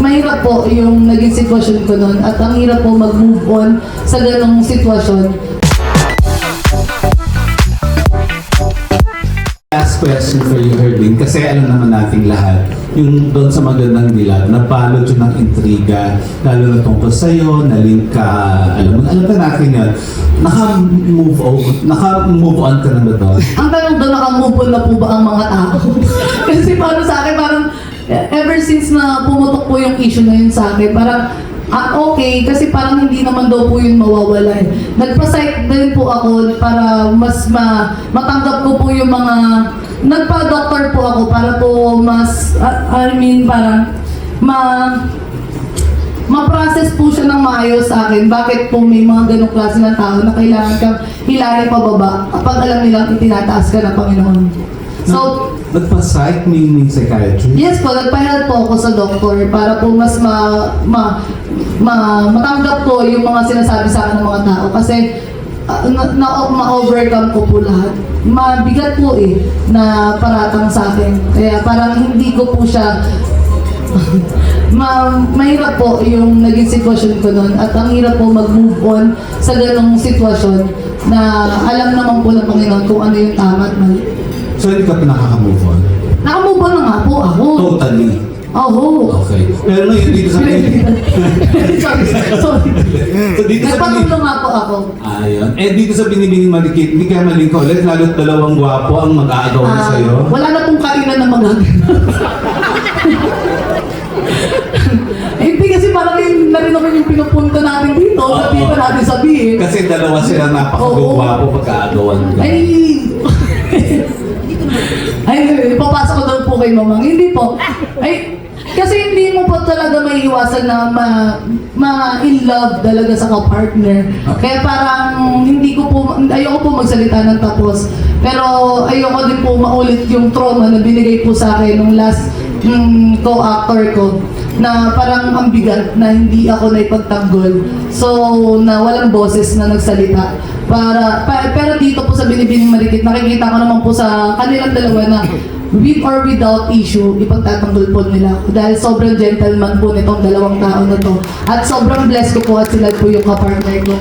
mahirap po yung naging sitwasyon ko noon at ang hirap po mag-move on sa ganong sitwasyon. Last question for you, Herlin, kasi alam naman nating lahat, yung doon sa Magandang Dilag, nabalot yun ng intriga, lalo na tungkol sa'yo, nalink ka, alam ka natin yan, naka-move on ka na ba doon? Ang tanong doon, naka-move on na po ba ang mga tao? Kasi parang sa akin, parang ever since na pumutok po yung issue na yun sa akin, parang okay, kasi parang hindi naman daw po yun mawawala eh. Nagpa-psych din po ako para mas matanggap ko po yung mga... Nagpa-doctor po ako para po mas... parang ma-process po siya ng maayos sa akin. Bakit po may mga ganong klase ng tao na kailangan kang hilahin pababa kapag alam nilang itinataas ka ng Panginoon. So, nagpa-psych, meaning psychiatrist? Yes po, nagpa-help po ako sa doktor para po mas matanggap ko yung mga sinasabi sa akin ng mga tao kasi ma-overcome ko po lahat. Mabigat po na paratang sa akin. Kaya parang hindi ko po siya mahirap po yung naging sitwasyon ko noon at ang hirap po mag-move on sa ganong sitwasyon na alam naman po ng Panginoon kung ano yung tama at mali. So hindi ka pa nakaka-move on? Naka-move on na nga po ako. Totally? Oo. Okay. Pero ngayon dito sa... Sorry. So dito sa... Nagpatulong nga po ako. Ayun. Dito sa Binibining Marikit, hindi ka maling ulit, lalo't dalawang gwapo ang mag-aagawan sa'yo. Wala na pong kainan na magagano. Hindi kasi parang na rin naman yung pinupunta natin dito. Sabihin pa natin sabihin. Kasi dalawa sila napakagwapo pagkaagawan ka. Ay, papasok ko daw po kay Mamang. Hindi po. Kasi hindi mo po talaga may iwasan na ma-in love talaga sa ka-partner. Kaya parang ayoko po magsalita ng tapos. Pero ayoko din po maulit yung trauma na binigay po sa akin nung last co-actor ko. Na parang ang bigat na hindi ako naipagtanggol. So, na walang boses na nagsalita. Pero dito po sa Binibining Marikit, nakikita ko naman po sa kanilang dalawa na with or without issue, ipagtatanggol po nila ako. Dahil sobrang gentleman po nitong dalawang tao na to. At sobrang blessed ko po at sila po yung kapartner ko.